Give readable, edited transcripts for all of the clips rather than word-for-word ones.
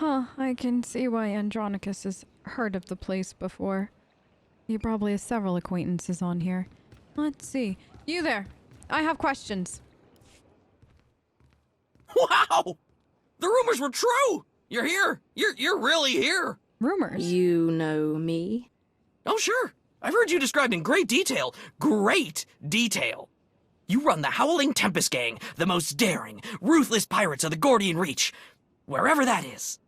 Huh, I can see why Andronicus has heard of the place before. He probably has several acquaintances on here. Let's see. You there. I have questions. Wow! The rumors were true! You're here! You're really here! Rumors? You know me? Oh, sure. I've heard you described in great detail. Great detail. You run the Howling Tempest Gang, the most daring, ruthless pirates of the Gordian Reach. Wherever that is.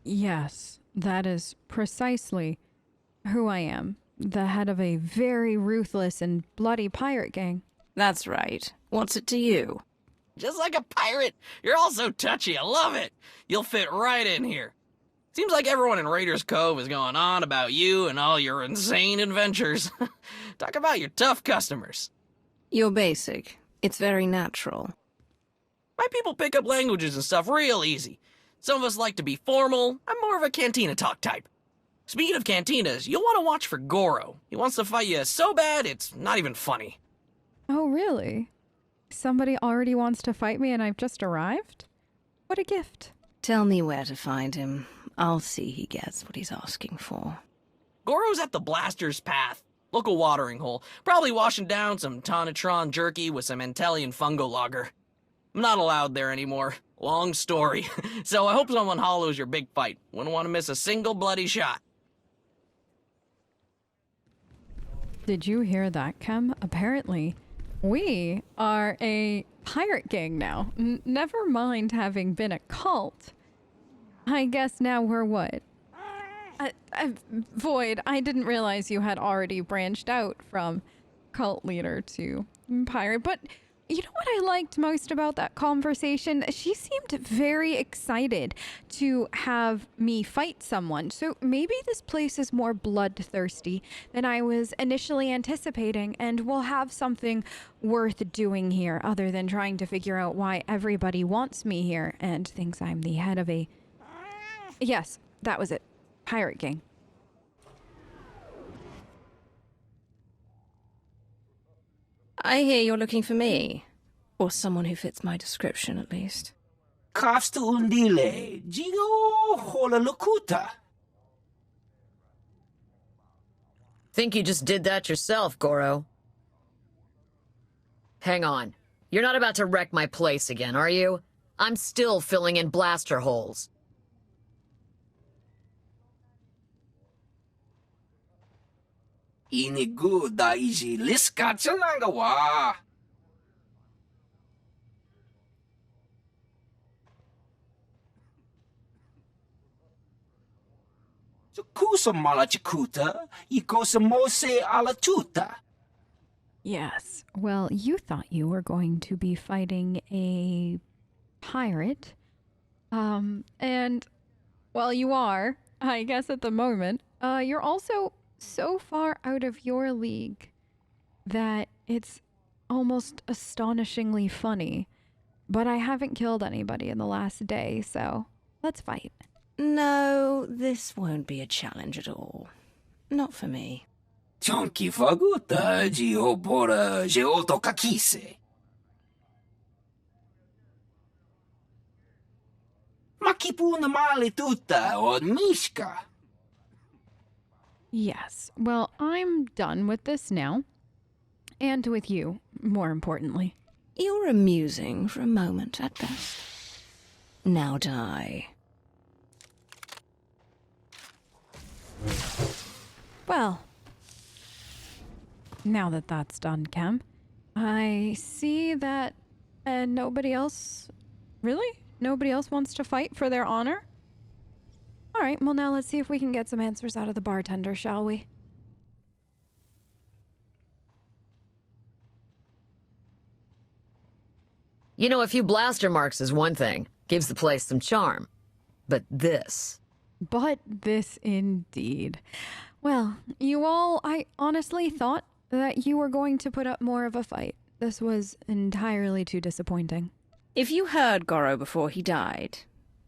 Yes, that is precisely who I am. The head of a very ruthless and bloody pirate gang. That's right. What's it to you? Just like a pirate. You're all so touchy. I love it. You'll fit right in here. Seems like everyone in Raiders Cove is going on about you and all your insane adventures. Talk about your tough customers. You're basic. It's very natural. My people pick up languages and stuff real easy. Some of us like to be formal. I'm more of a cantina talk type. Speaking of cantinas, you'll want to watch for Goro. He wants to fight you so bad, it's not even funny. Oh, really? Somebody already wants to fight me and I've just arrived? What a gift. Tell me where to find him. I'll see he gets what he's asking for. Goro's at the Blaster's Path, local watering hole, probably washing down some Tonatron jerky with some Antellian fungo lager. I'm not allowed there anymore. Long story. So I hope someone hollows your big fight. Wouldn't want to miss a single bloody shot. Did you hear that, Kem? Apparently, we are a pirate gang now. Never mind having been a cult. I guess now we're what? Void, I didn't realize you had already branched out from cult leader to pirate. But you know what I liked most about that conversation? She seemed very excited to have me fight someone. So maybe this place is more bloodthirsty than I was initially anticipating, and we'll have something worth doing here other than trying to figure out why everybody wants me here and thinks I'm the head of a... Yes, that was it. Pirate gang. I hear you're looking for me. Or someone who fits my description, at least. Kafsta undile, jigo hola lukuta. Think you just did that yourself, Goro. Hang on. You're not about to wreck my place again, are you? I'm still filling in blaster holes. Inigu daiji liska chanagawa. So kusa malachikuta, ikosa mose ala tuta. Yes. Well, you thought you were going to be fighting a pirate. And, well, you are, I guess at the moment. You're also so far out of your league that it's almost astonishingly funny. But I haven't killed anybody in the last day, so let's fight. No, this won't be a challenge at all. Not for me. Chonki faguta, jiobora, jeoto kakise. Makipuna male tuta or mishka. Yes. Well, I'm done with this now. And with you, more importantly. You're amusing for a moment at best. Now die. Well, now that that's done, Kem, I see that nobody else... Really? Nobody else wants to fight for their honor? All right, well now let's see if we can get some answers out of the bartender, shall we? You know, a few blaster marks is one thing. Gives the place some charm. But this... But this indeed. Well, you all, I honestly thought that you were going to put up more of a fight. This was entirely too disappointing. If you heard Goro before he died,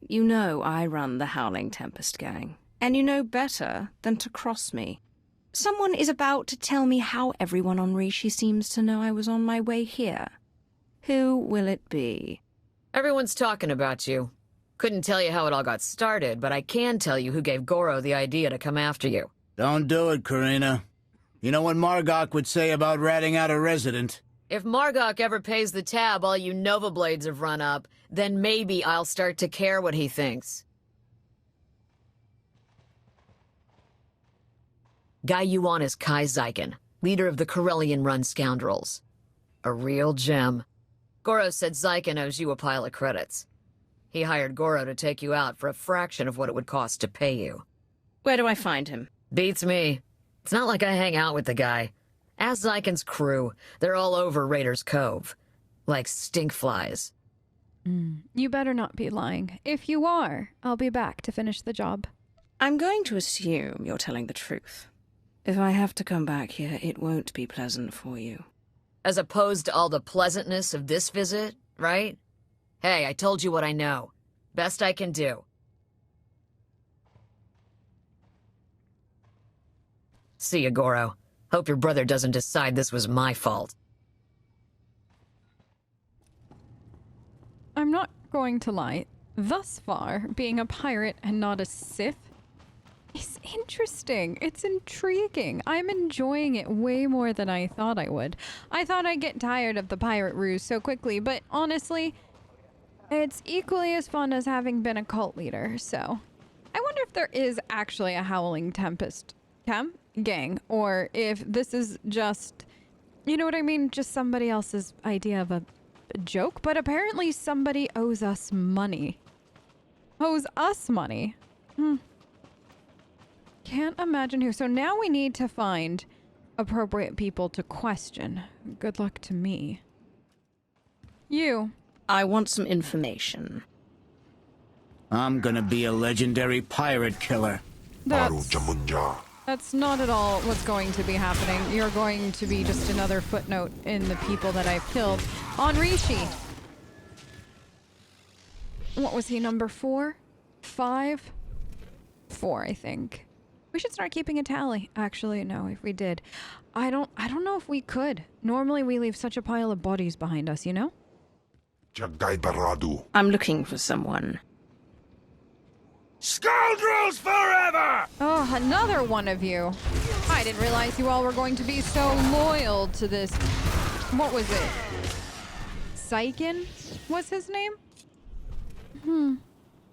you know I run the Howling Tempest Gang. And you know better than to cross me. Someone is about to tell me how everyone on Rishi seems to know I was on my way here. Who will it be? Everyone's talking about you. Couldn't tell you how it all got started, but I can tell you who gave Goro the idea to come after you. Don't do it, Karina. You know what Margok would say about ratting out a resident? If Margok ever pays the tab all you Nova Blades have run up, then maybe I'll start to care what he thinks. Guy you want is Kai Zykken, leader of the Corellian-run scoundrels. A real gem. Goro said Zykken owes you a pile of credits. He hired Goro to take you out for a fraction of what it would cost to pay you. Where do I find him? Beats me. It's not like I hang out with the guy. Ask Zykken's crew. They're all over Raiders Cove. Like stinkflies. You better not be lying. If you are, I'll be back to finish the job. I'm going to assume you're telling the truth. If I have to come back here, it won't be pleasant for you. As opposed to all the pleasantness of this visit, right? Hey, I told you what I know. Best I can do. See ya, Goro. Hope your brother doesn't decide this was my fault. I'm not going to lie. Thus far, being a pirate and not a Sith is interesting. It's intriguing. I'm enjoying it way more than I thought I would. I thought I'd get tired of the pirate ruse so quickly, but honestly, it's equally as fun as having been a cult leader, so... I wonder if there is actually a Howling Tempest gang, or if this is just, you know what I mean, just somebody else's idea of a joke, but apparently somebody owes us money. Can't imagine who. So now we need to find appropriate people to question. Good luck to me. You. I want some information. I'm gonna be a legendary pirate killer. That's not at all what's going to be happening. You're going to be just another footnote in the people that I've killed on Rishi. What was he, number 4? 5? 4, I think. We should start keeping a tally. Actually, no, if we did. I don't know if we could. Normally we leave such a pile of bodies behind us, you know? I'm looking for someone. Scoundrels forever! Oh, another one of you. I didn't realize you all were going to be so loyal to this. What was it? Zykken was his name?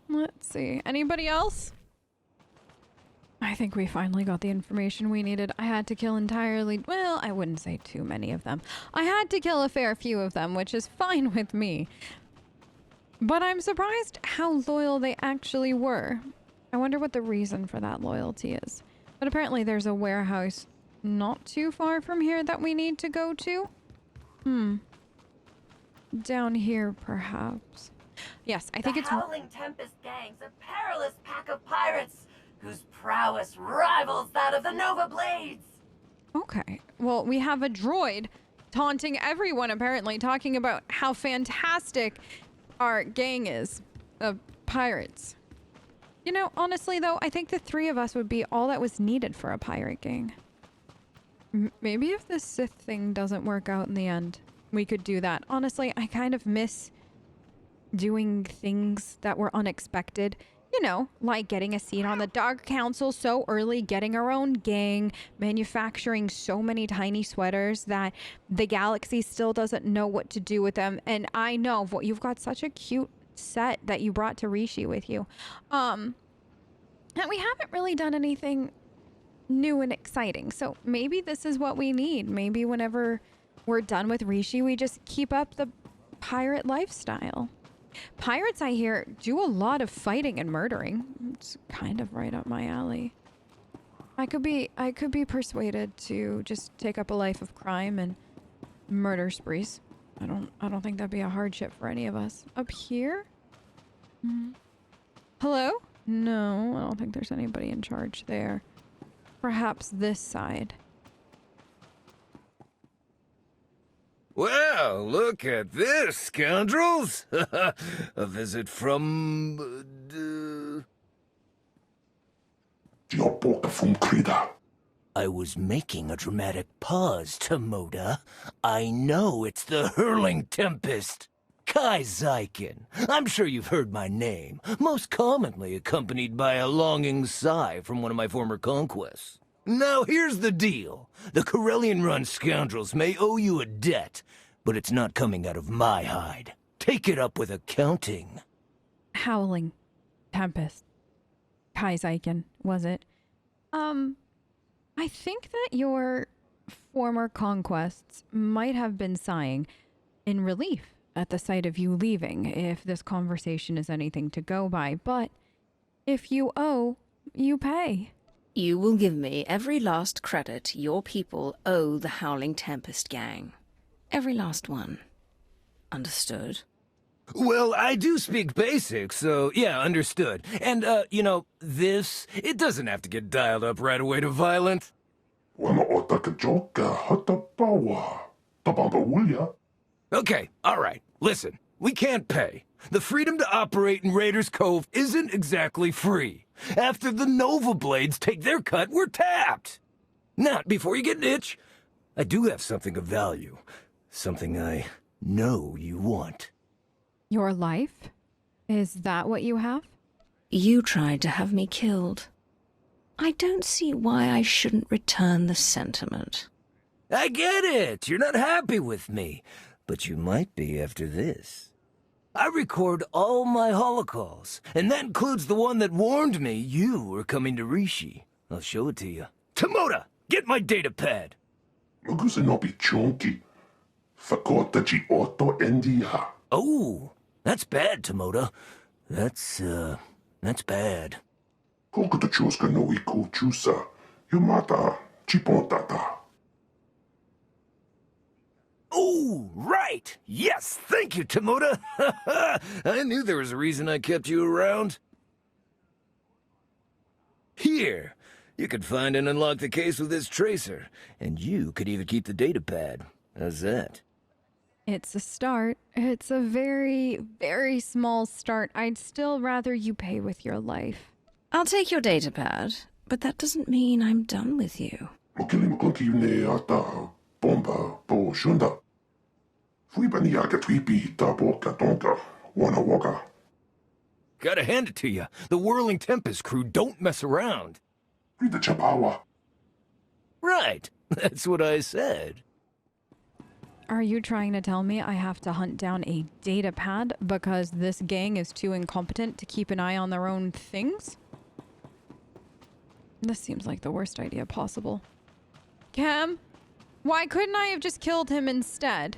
Let's see. Anybody else? I think we finally got the information we needed. I had to kill entirely... Well, I wouldn't say too many of them. I had to kill a fair few of them, which is fine with me. But I'm surprised how loyal they actually were. I wonder what the reason for that loyalty is. But apparently there's a warehouse not too far from here that we need to go to. Down here, perhaps. Yes, I think it's... The Howling Tempest gang's a perilous pack of pirates whose prowess rivals that of the Nova Blades. Okay. Well, we have a droid taunting everyone, apparently, talking about how fantastic our gang is of pirates. You know, honestly, though, I think the 3 of us would be all that was needed for a pirate gang. Maybe if the Sith thing doesn't work out in the end, we could do that. Honestly, I kind of miss doing things that were unexpected. You know, like getting a seat on the Dark Council so early, getting our own gang, manufacturing so many tiny sweaters that the galaxy still doesn't know what to do with them. And I know, you've got such a cute set that you brought to Rishi with you. And we haven't really done anything new and exciting. So maybe this is what we need. Maybe whenever we're done with Rishi, we just keep up the pirate lifestyle. Pirates, I hear, do a lot of fighting and murdering. It's kind of right up my alley. I could be persuaded to just take up a life of crime and murder sprees. I don't think that'd be a hardship for any of us. Up here? Hello? No, I don't think there's anybody in charge there. Perhaps this side. Well, look at this, scoundrels! A visit from... I was making a dramatic pause, Tomoda. I know it's the Hurling Tempest. Kai Zykken. I'm sure you've heard my name, most commonly accompanied by a longing sigh from one of my former conquests. Now here's the deal. The Corellian-run scoundrels may owe you a debt, but it's not coming out of my hide. Take it up with accounting. Howling Tempest. Kai Zykken, was it? I think that your former conquests might have been sighing in relief at the sight of you leaving, if this conversation is anything to go by. But if you owe, you pay. You will give me every last credit your people owe the Howling Tempest gang. Every last one. Understood? Well, I do speak basic, so yeah, understood. And, it doesn't have to get dialed up right away to violent. Okay, alright, listen. We can't pay. The freedom to operate in Raiders Cove isn't exactly free. After the Nova Blades take their cut, we're tapped. Not before you get an itch. I do have something of value. Something I know you want. Your life? Is that what you have? You tried to have me killed. I don't see why I shouldn't return the sentiment. I get it. You're not happy with me. But you might be after this. I record all my holocalls, and that includes the one that warned me you were coming to Rishi. I'll show it to you. Tomoda, get my datapad. Oh, that's bad, Tomoda. That's bad. Oh, right! Yes, thank you, Tomoda! I knew there was a reason I kept you around. Here, you could find and unlock the case with this tracer, and you could even keep the datapad. How's that? It's a start. It's a very, very small start. I'd still rather you pay with your life. I'll take your datapad, but that doesn't mean I'm done with you. Gotta hand it to you. The Whirling Tempest crew don't mess around. Right. That's what I said. Are you trying to tell me I have to hunt down a datapad because this gang is too incompetent to keep an eye on their own things? This seems like the worst idea possible. Cam, why couldn't I have just killed him instead?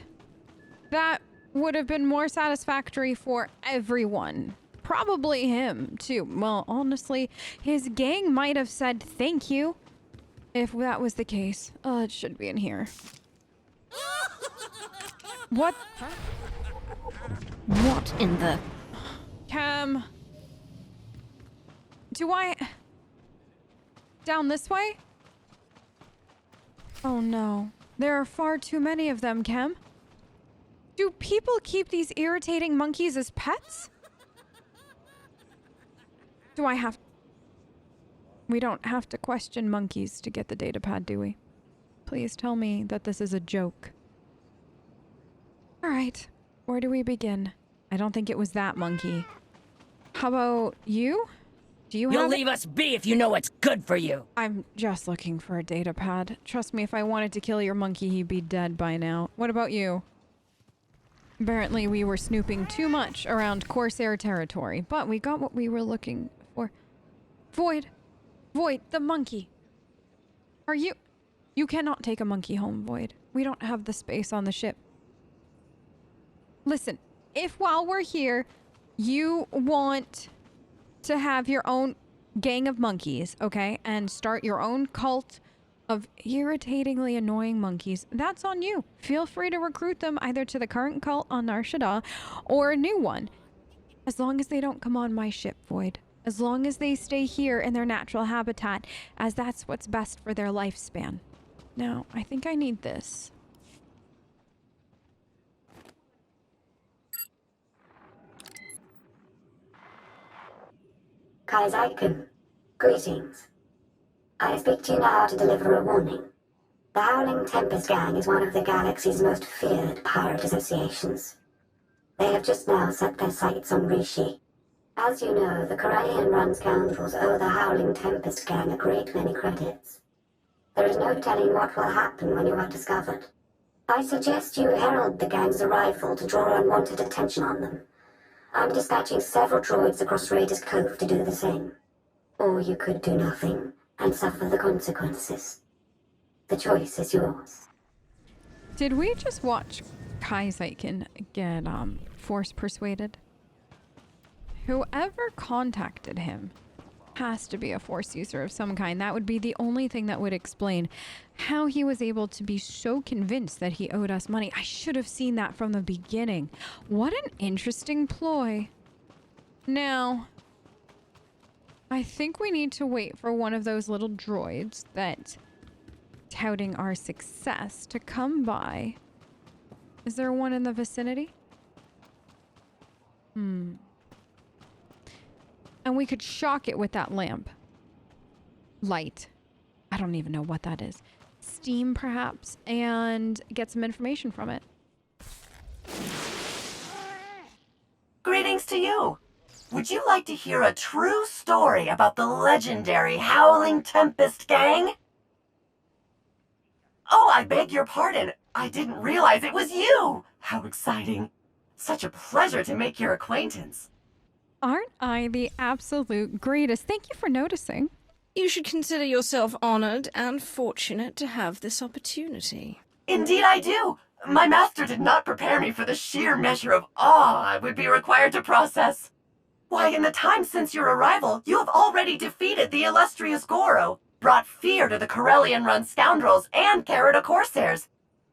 That would have been more satisfactory for everyone. Probably him, too. Well, honestly, his gang might have said thank you. If that was the case. It should be in here. What? What in the... Cam. Do I... Down this way? Oh no. There are far too many of them, Cam. Do people keep these irritating monkeys as pets? Do I have... We don't have to question monkeys to get the datapad, do we? Please tell me that this is a joke. Alright, where do we begin? I don't think it was that monkey. How about you? Do you have... You'll leave us be if you know what's good for you. I'm just looking for a datapad. Trust me, if I wanted to kill your monkey, he'd be dead by now. What about you? Apparently we were snooping too much around Corsair territory, but we got what we were looking for. Void! Void, the monkey! Are you... You cannot take a monkey home, Void. We don't have the space on the ship. Listen, if while we're here, you want to have your own gang of monkeys, okay, and start your own cult of irritatingly annoying monkeys, that's on you. Feel free to recruit them either to the current cult on Nar Shaddaa or a new one. As long as they don't come on my ship, Void. As long as they stay here in their natural habitat, as that's what's best for their lifespan. Now, I think I need this. Kai Zykken, greetings. I speak to you now to deliver a warning. The Howling Tempest Gang is one of the galaxy's most feared pirate associations. They have just now set their sights on Rishi. As you know, the Corellian run scoundrels owe the Howling Tempest gang a great many credits. There is no telling what will happen when you are discovered. I suggest you herald the gang's arrival to draw unwanted attention on them. I'm dispatching several droids across Raiders Cove to do the same. Or you could do nothing and suffer the consequences. The choice is yours. Did we just watch Kai Zykken get force persuaded? Whoever contacted him has to be a force user of some kind. That would be the only thing that would explain how he was able to be so convinced that he owed us money. I should have seen that from the beginning. What an interesting ploy. Now, I think we need to wait for one of those little droids that touting our success to come by. Is there one in the vicinity? And we could shock it with that lamp. Light. I don't even know what that is. Steam, perhaps, and get some information from it. Greetings to you. Would you like to hear a true story about the legendary Howling Tempest gang? Oh, I beg your pardon. I didn't realize it was you. How exciting. Such a pleasure to make your acquaintance. Aren't I the absolute greatest? Thank you for noticing. You should consider yourself honored and fortunate to have this opportunity. Indeed I do. My master did not prepare me for the sheer measure of awe I would be required to process. Why, in the time since your arrival, you have already defeated the illustrious Goro, brought fear to the Corellian-run scoundrels and Carrota Corsairs.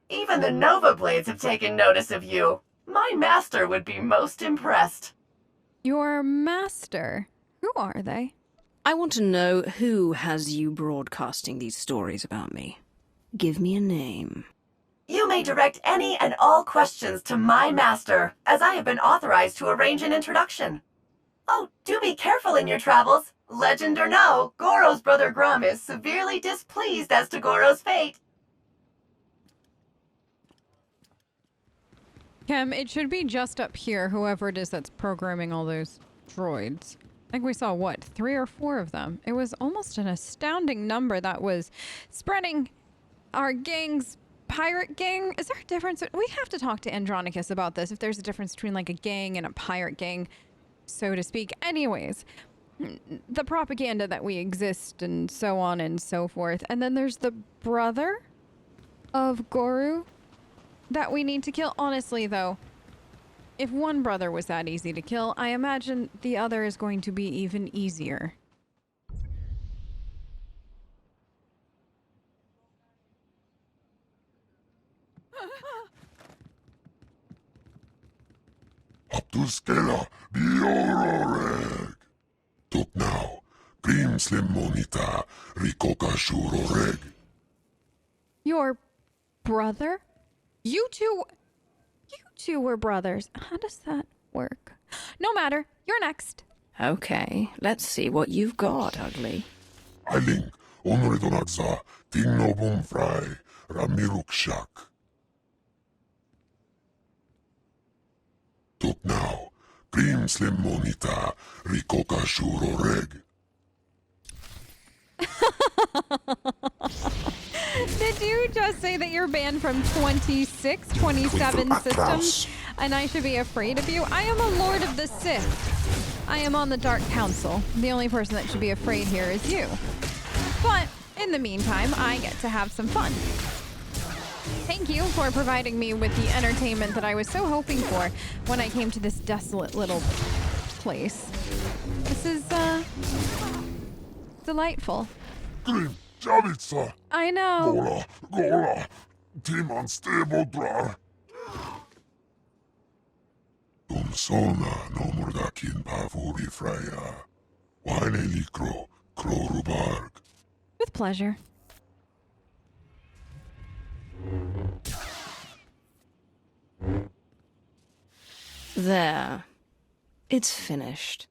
Even the Nova Blades have taken notice of you. My master would be most impressed. Your master? Who are they? I want to know who has you broadcasting these stories about me. Give me a name. You may direct any and all questions to my master, as I have been authorized to arrange an introduction. Oh, do be careful in your travels. Legend or no, Goro's brother Grumm is severely displeased as to Goro's fate. Chem, it should be just up here, whoever it is that's programming all those droids. I think we saw, what, 3 or 4 of them? It was almost an astounding number that was spreading our gang's pirate gang. Is there a difference? We have to talk to Andronicus about this, if there's a difference between like a gang and a pirate gang, so to speak. Anyways, the propaganda that we exist and so on and so forth. And then there's the brother of Goro that we need to kill. Honestly, though, if one brother was that easy to kill, I imagine the other is going to be even easier. Abtuskela biororeg. Tuk now, Grim Slim Monita, Rikoka Shuroreg. Your brother? You two were brothers. How does that work? No matter. You're next. Okay, let's see what you've got, ugly. Ailing, Onredonaksa, Tingno Bumfry, Ramirukshak. Tuk now, Grim Slim Monita, Rikoka Shuroreg. Did you just say that you're banned from 26, 27 systems and I should be afraid of you? I am a Lord of the Sith. I am on the Dark Council. The only person that should be afraid here is you. But in the meantime, I get to have some fun. Thank you for providing me with the entertainment that I was so hoping for when I came to this desolate little place. This is, delightful. Grim, Javitsa. I know. Gola, Team Unstable Drar. Solna no Mordakin Pavuri Freya. Wane Likro, Krorubarg. With pleasure. There. It's finished.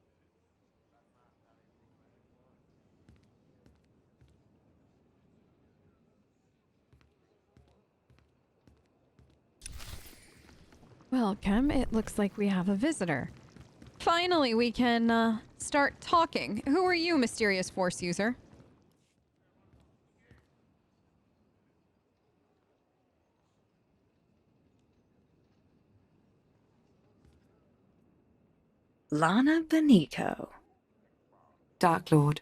Welcome. It looks like we have a visitor. Finally, we can start talking. Who are you, mysterious Force user? Lana Benito. Dark Lord.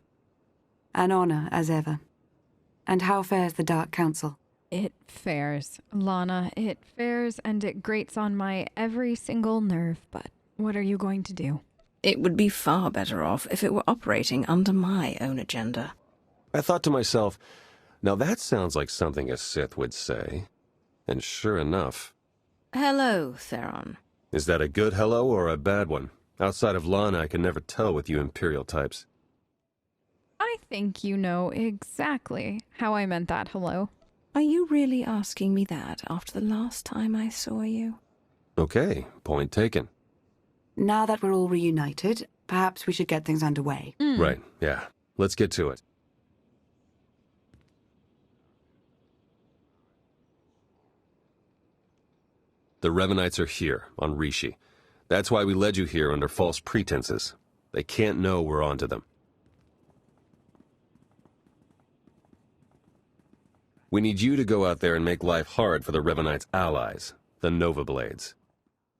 An honor, as ever. And how fares the Dark Council? It fares, Lana. It fares, and it grates on my every single nerve, but what are you going to do? It would be far better off if it were operating under my own agenda. I thought to myself, now that sounds like something a Sith would say. And sure enough... Hello, Theron. Is that a good hello or a bad one? Outside of Lana, I can never tell with you Imperial types. I think you know exactly how I meant that hello. Are you really asking me that after the last time I saw you? Okay, point taken. Now that we're all reunited, perhaps we should get things underway. Right, yeah. Let's get to it. The Revanites are here, on Rishi. That's why we led you here under false pretenses. They can't know we're onto them. We need you to go out there and make life hard for the Revanites' allies, the Nova Blades.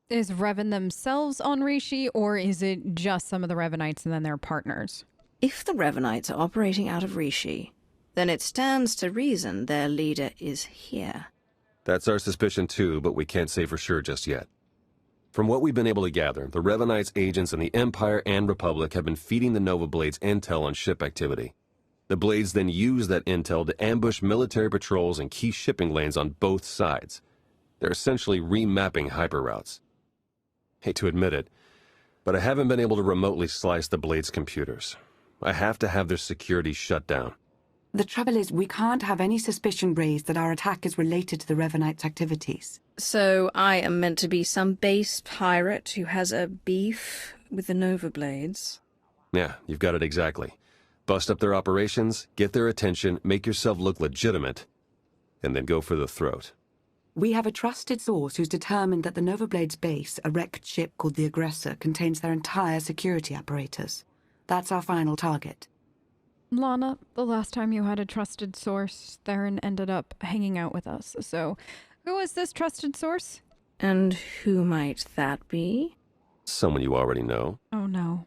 Is Revan themselves on Rishi, or is it just some of the Revanites and then their partners? If the Revanites are operating out of Rishi, then it stands to reason their leader is here. That's our suspicion too, but we can't say for sure just yet. From what we've been able to gather, the Revanites' agents in the Empire and Republic have been feeding the Nova Blades intel on ship activity. The Blades then use that intel to ambush military patrols and key shipping lanes on both sides. They're essentially remapping hyperroutes. Hate to admit it, but I haven't been able to remotely slice the Blades' computers. I have to have their security shut down. The trouble is, we can't have any suspicion raised that our attack is related to the Revanites' activities. So I am meant to be some base pirate who has a beef with the Nova Blades? Yeah, you've got it exactly. Bust up their operations, get their attention, make yourself look legitimate, and then go for the throat. We have a trusted source who's determined that the Nova Blades base, a wrecked ship called the Aggressor, contains their entire security apparatus. That's our final target. Lana, the last time you had a trusted source, Theron ended up hanging out with us. So, who is this trusted source? And who might that be? Someone you already know. Oh no.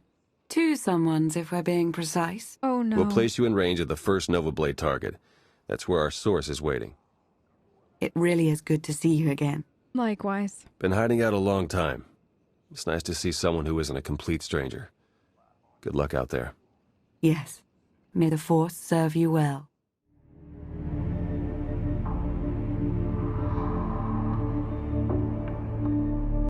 Two someones, if we're being precise. Oh no. We'll place you in range of the first Nova Blade target. That's where our source is waiting. It really is good to see you again. Likewise. Been hiding out a long time. It's nice to see someone who isn't a complete stranger. Good luck out there. Yes. May the Force serve you well.